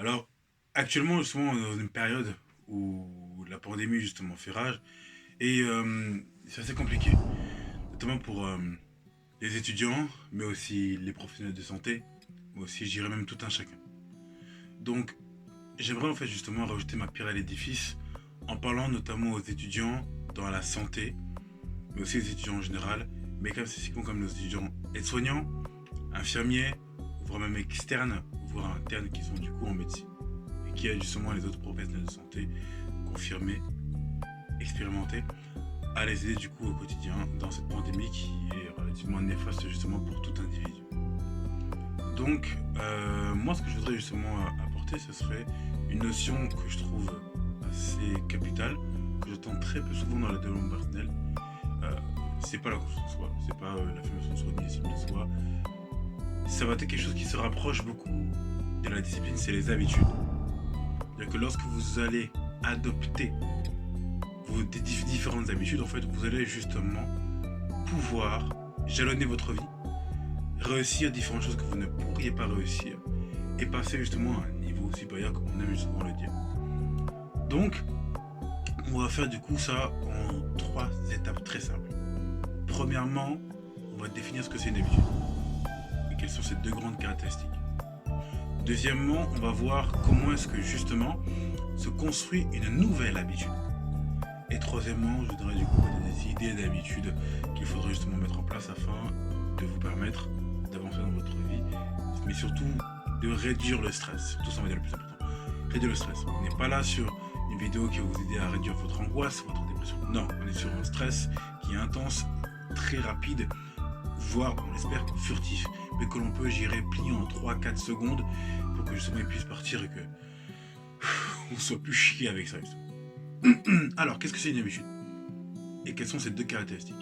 Alors, actuellement, justement, on est dans une période où la pandémie, justement, fait rage. Et c'est assez compliqué, notamment pour les étudiants, mais aussi les professionnels de santé, mais aussi, je dirais même tout un chacun. Donc, j'aimerais en fait justement rajouter ma pierre à l'édifice en parlant notamment aux étudiants dans la santé, mais aussi aux étudiants en général, mais comme spécifiquement comme nos étudiants aides-soignants, infirmiers, voire même externes, voire internes qui sont du coup en médecine, et qui aident justement les autres professionnels de santé confirmés, expérimentés, à les aider du coup au quotidien dans cette pandémie qui est relativement néfaste justement pour tout individu. Donc, moi, ce que je voudrais justement apporter, ce serait une notion que je trouve assez capitale, que j'entends très peu souvent dans le développement personnel. Euh, c'est pas la confiance en soi, c'est pas l'affirmation de soi ni l'estime de soi. Ça va être quelque chose qui se rapproche beaucoup de la discipline, c'est les habitudes. C'est-à-dire que lorsque vous allez adopter des différentes habitudes, en fait, vous allez justement pouvoir jalonner votre vie, réussir différentes choses que vous ne pourriez pas réussir et passer justement à un niveau supérieur comme on aime souvent le dire. Donc, on va faire du coup ça en trois étapes très simples. Premièrement, on va définir ce que c'est une habitude et quelles sont ces deux grandes caractéristiques. Deuxièmement, on va voir comment est-ce que justement se construit une nouvelle habitude. Et troisièmement, je donnerai du coup des idées d'habitudes qu'il faudrait justement mettre en place afin de vous permettre d'avancer dans votre vie, mais surtout de réduire le stress. Tout ça va être le plus important. Réduire le stress. On n'est pas là sur une vidéo qui va vous aider à réduire votre angoisse, votre dépression. Non, on est sur un stress qui est intense, très rapide, voire, on l'espère, furtif, mais que l'on peut gérer plier en 3-4 secondes pour que justement il puisse partir et que on soit plus chier avec ça. Alors, qu'est-ce que c'est une habitude? Et quelles sont ces deux caractéristiques?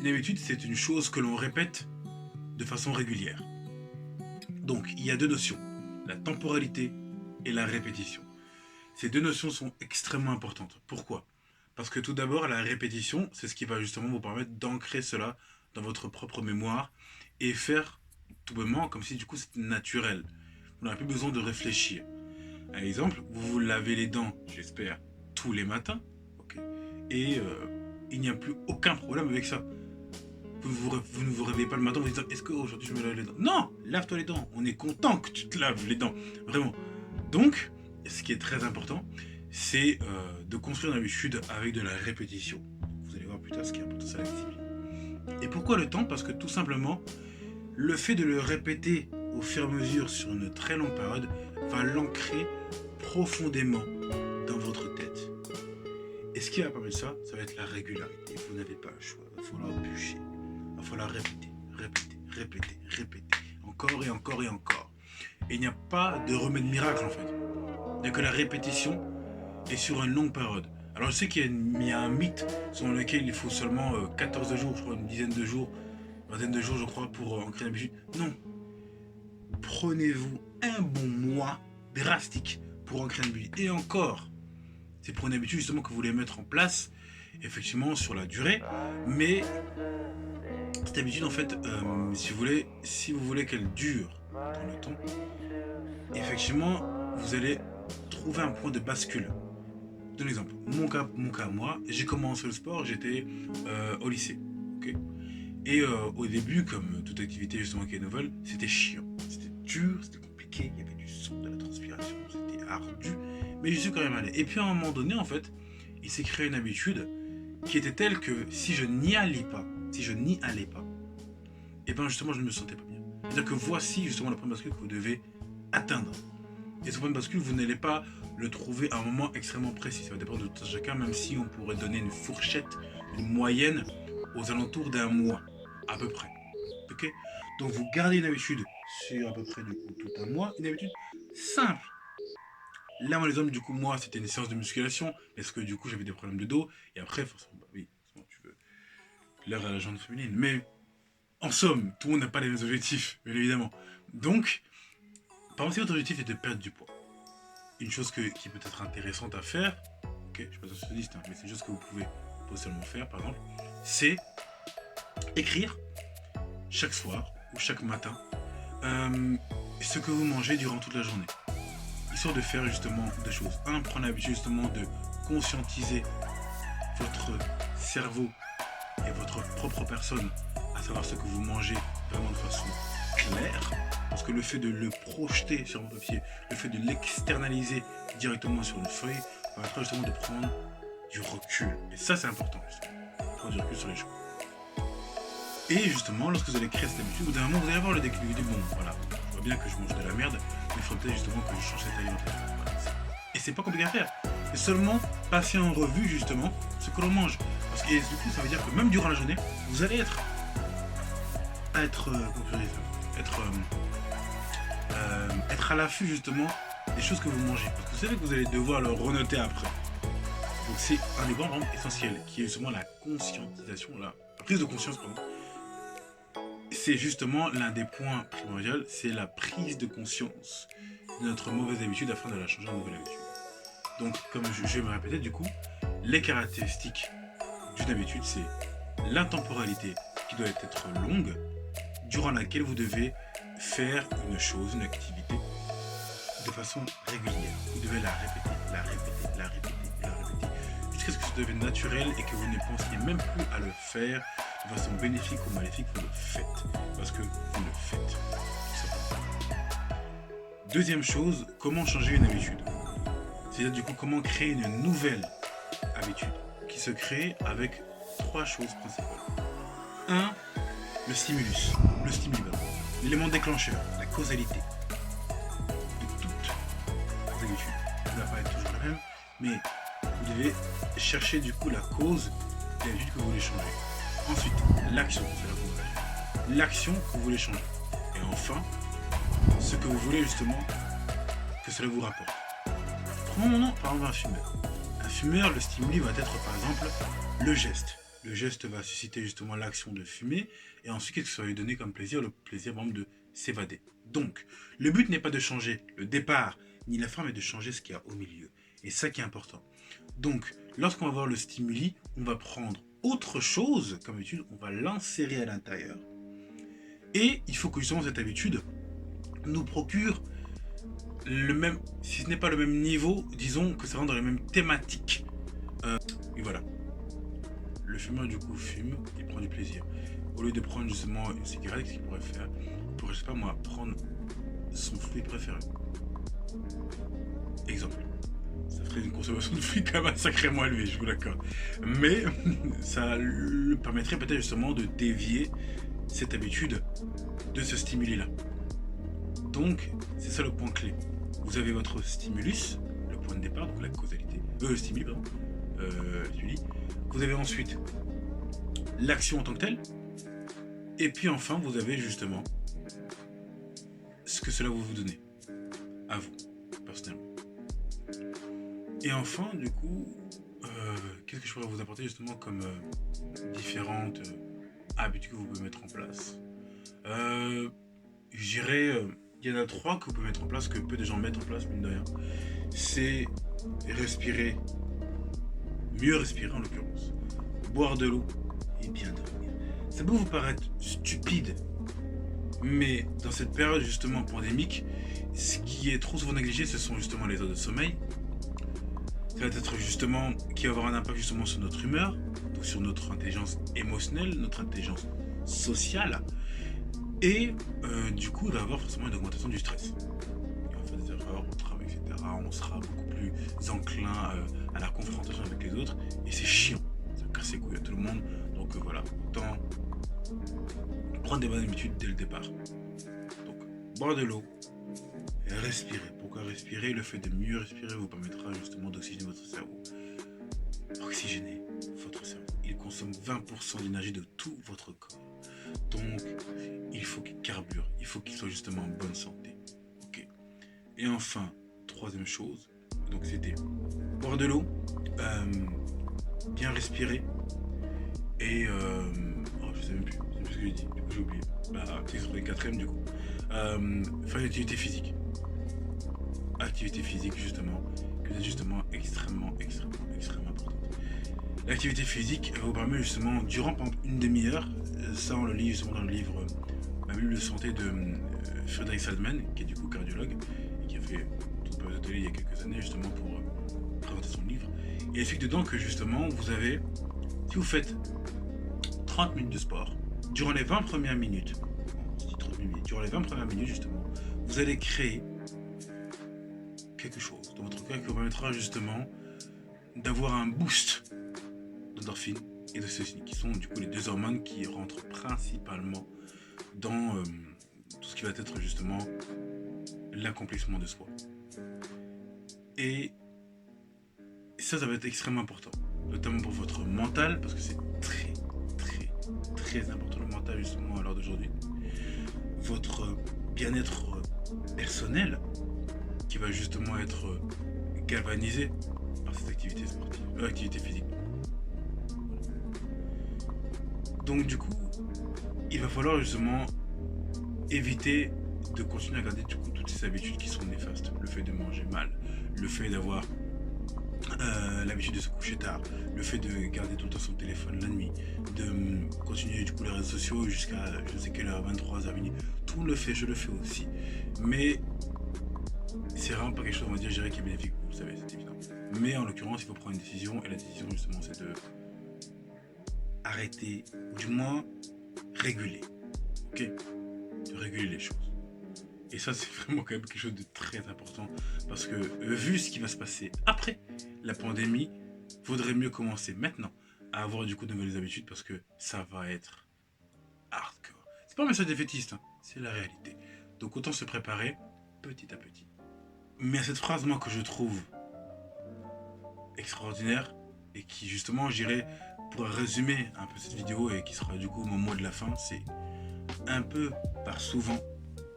Une habitude, c'est une chose que l'on répète de façon régulière. Donc, il y a deux notions, la temporalité et la répétition. Ces deux notions sont extrêmement importantes. Pourquoi? Parce que tout d'abord, la répétition, c'est ce qui va justement vous permettre d'ancrer cela dans votre propre mémoire et faire tout bonnement comme si du coup c'était naturel. Vous n'avez plus besoin de réfléchir. Par exemple, vous vous lavez les dents, j'espère, tous les matins, ok, et il n'y a plus aucun problème avec ça. Vous ne vous réveillez pas le matin en vous disant est-ce qu'aujourd'hui je me lave les dents? Non, lave-toi les dents. On est content que tu te laves les dents, vraiment. Donc, ce qui est très important, c'est de construire une habitude avec de la répétition. Vous allez voir plus tard ce qui est important, c'est la discipline. Et pourquoi le temps? Parce que tout simplement, le fait de le répéter au fur et à mesure sur une très longue période va l'ancrer profondément dans votre tête. Et ce qui va permettre ça, ça va être la régularité. Vous n'avez pas le choix. Il va falloir bûcher. Il va falloir répéter, répéter, répéter, répéter. Encore et encore et encore. Et il n'y a pas de remède miracle en fait. Il n'y a que la répétition et sur une longue période. Alors je sais qu'il y a un mythe selon lequel il faut seulement 14 jours, je crois, une dizaine de jours, une vingtaine de jours, je crois, pour ancrer l'habitude. Non. Prenez-vous un bon mois drastique pour ancrer l'habitude. Et encore, c'est pour une habitude justement que vous voulez mettre en place, effectivement, sur la durée. Mais cette habitude, en fait, si vous voulez qu'elle dure dans le temps, effectivement, vous allez trouver un point de bascule. Donne l'exemple. Mon cas, moi, j'ai commencé le sport, j'étais au lycée. Ok. Et au début, comme toute activité justement qui est nouvelle, c'était chiant. C'était dur, c'était compliqué, il y avait du sang, de la transpiration, c'était ardu. Mais je suis quand même allé. Et puis à un moment donné, en fait, il s'est créé une habitude qui était telle que si je n'y allais pas, et bien justement je ne me sentais pas bien. C'est-à-dire que voici justement le point de bascule que vous devez atteindre. Et ce point de bascule, vous n'allez pas le trouver à un moment extrêmement précis. Ça va dépendre de tout chacun, même si on pourrait donner une fourchette, une moyenne aux alentours d'un mois, à peu près. Ok. Donc vous gardez une habitude sur à peu près du coup tout un mois, une habitude simple. Là, mon exemple, du coup, moi, c'était une séance de musculation, parce que du coup, j'avais des problèmes de dos, et après, forcément, bah oui, forcément, tu veux plaire à la gente féminine. Mais en somme, tout le monde n'a pas les mêmes objectifs, bien évidemment. Donc, par exemple, si votre objectif est de perdre du poids, une chose qui peut être intéressante à faire, ok, je ne suis pas socialiste, hein, mais c'est une chose que vous pouvez potentiellement faire, par exemple, c'est écrire chaque soir ou chaque matin ce que vous mangez durant toute la journée. sorte de faire justement deux choses. Un, prendre l'habitude justement de conscientiser votre cerveau et votre propre personne à savoir ce que vous mangez vraiment de façon claire. Parce que le fait de le projeter sur un papier, le fait de l'externaliser directement sur une feuille, permettra justement de prendre du recul. Et ça, c'est important, justement. Prendre du recul sur les choses. Et justement, lorsque vous allez créer cette habitude, au bout d'un moment, vous allez avoir le déclic. Vous dites, bon, voilà, je vois bien que je mange de la merde, mais il faudrait peut-être justement que je change cette alimentation. Voilà. Et c'est pas compliqué à faire. C'est seulement passer en revue, justement, ce que l'on mange. Parce que du coup, ça veut dire que même durant la journée, vous allez être à l'affût justement des choses que vous mangez. Parce que vous savez que vous allez devoir le renoter après. Donc c'est un des points vraiment essentiels, qui est justement la conscientisation, la prise de conscience, pardon. C'est justement l'un des points primordiaux, c'est la prise de conscience de notre mauvaise habitude afin de la changer en nouvelle habitude. Donc comme je vais me répéter du coup, les caractéristiques d'une habitude, c'est l'intemporalité qui doit être longue, durant laquelle vous devez faire une chose, une activité, de façon régulière. Vous devez la répéter, la répéter, la répéter, la répéter, jusqu'à ce que ça devienne naturel et que vous ne pensiez même plus à le faire de façon bénéfique ou maléfique, vous le faites. Parce que vous le faites. Deuxième chose, comment changer une habitude. C'est-à-dire du coup comment créer une nouvelle habitude qui se crée avec trois choses principales. 1. Le stimulus, le stimulant, l'élément déclencheur, la causalité de toutes vos habitudes. Ça ne va pas être toujours la même, mais vous devez chercher du coup la cause de l'habitude que vous voulez changer. Ensuite, l'action, c'est là que vous voulez agir. L'action que vous voulez changer. Et enfin, ce que vous voulez justement que cela vous rapporte. Prenons par exemple un fumeur. Un fumeur, le stimuli va être par exemple le geste. Le geste va susciter justement l'action de fumer et ensuite qu'est-ce que ça va lui donner comme plaisir? Le plaisir par exemple de s'évader. Donc, le but n'est pas de changer le départ ni la fin, mais de changer ce qu'il y a au milieu. Et ça qui est important. Donc, lorsqu'on va voir le stimuli, on va prendre autre chose comme habitude, on va l'insérer à l'intérieur. Et il faut que justement cette habitude nous procure le même, si ce n'est pas le même niveau, disons que ça rentre dans les mêmes thématiques. Et voilà. Le fumeur du coup fume, il prend du plaisir. Au lieu de prendre justement une cigarette, qu'est-ce qu'il pourrait faire? Il pourrait, je sais pas moi, prendre son fruit préféré. Exemple. Ça ferait une consommation de fruits quand même sacrément élevée, je vous l'accorde. Mais ça le permettrait peut-être justement de dévier cette habitude de ce stimuli-là. Donc, c'est ça le point clé. Vous avez votre stimulus, le point de départ, donc la causalité. Le stimuli, pardon. Stimuli. Vous avez ensuite l'action en tant que telle. Et puis enfin, vous avez justement ce que cela va vous donner. À vous, personnellement. Et enfin, du coup, qu'est-ce que je pourrais vous apporter justement comme différentes habitudes que vous pouvez mettre en place? Je dirais, il y en a 3 que vous pouvez mettre en place, que peu de gens mettent en place, mine de rien. C'est respirer, mieux respirer en l'occurrence, boire de l'eau et bien dormir. Ça peut vous paraître stupide, mais dans cette période justement pandémique, ce qui est trop souvent négligé, ce sont justement les heures de sommeil. Ça va être justement qui va avoir un impact justement sur notre humeur, donc sur notre intelligence émotionnelle, notre intelligence sociale, et du coup il va y avoir forcément une augmentation du stress. On va faire des erreurs au travail, etc. On sera beaucoup plus enclin à la confrontation avec les autres, et c'est chiant, ça casse les couilles à tout le monde. Donc voilà, autant prendre des bonnes habitudes dès le départ. Donc boire de l'eau, respirer. Pourquoi respirer? Le fait de mieux respirer vous permettra justement d'oxygéner votre cerveau. Oxygéner votre cerveau. Il consomme 20% d'énergie de tout votre corps. Donc, il faut qu'il carbure. Il faut qu'il soit justement en bonne santé. Ok. Et enfin, troisième chose. Donc, c'était boire de l'eau, bien respirer et je sais même plus ce que j'ai dit. Du coup, j'ai oublié. C'est sur les quatrième du coup. Faire une activité physique. Activité physique justement, que c'est justement extrêmement importante. L'activité physique vous permet justement, durant par exemple, une demi-heure, ça on le lit justement dans le livre Ma bulle de santé de Frédéric Salzman, qui est du coup cardiologue, et qui a fait toute période de télé il y a quelques années, justement, pour présenter son livre. Et il explique dedans que, justement, vous avez, si vous faites 30 minutes de sport, durant les 20 premières minutes, durant les 20 premières minutes, justement, vous allez créer quelque chose dans votre corps qui vous permettra, justement, d'avoir un boost d'endorphine et d'ocytocine, qui sont, du coup, les deux hormones qui rentrent principalement dans tout ce qui va être, justement, l'accomplissement de soi. Et ça va être extrêmement important, notamment pour votre mental, parce que c'est très, très, très important le mental, justement, à l'heure d'aujourd'hui. Votre bien-être personnel, qui va justement être galvanisé par cette activité sportive, activité physique. Donc du coup, il va falloir justement éviter de continuer à garder du coup toutes ces habitudes qui sont néfastes. Le fait de manger mal, le fait d'avoir l'habitude de se coucher tard, le fait de garder tout le temps son téléphone la nuit, de continuer du coup les réseaux sociaux jusqu'à je sais quelle heure, 23h minuit. Tout le fait, je le fais aussi. Mais c'est vraiment pas quelque chose, on va dire, je dirais, qui est bénéfique, vous savez, c'est évident. Mais en l'occurrence, il faut prendre une décision, et la décision justement c'est de arrêter, ou du moins réguler, ok, de réguler les choses. Et ça, c'est vraiment quand même quelque chose de très important, parce que vu ce qui va se passer après la pandémie, vaudrait mieux commencer maintenant à avoir du coup de nouvelles habitudes, parce que ça va être hardcore. C'est pas un message défaitiste, hein, c'est la réalité. Donc autant se préparer petit à petit. Mais à cette phrase, moi, que je trouve extraordinaire, et qui justement, j'irais, pour résumer un peu cette vidéo, et qui sera du coup mon mot de la fin, c'est un peu par souvent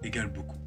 égale beaucoup.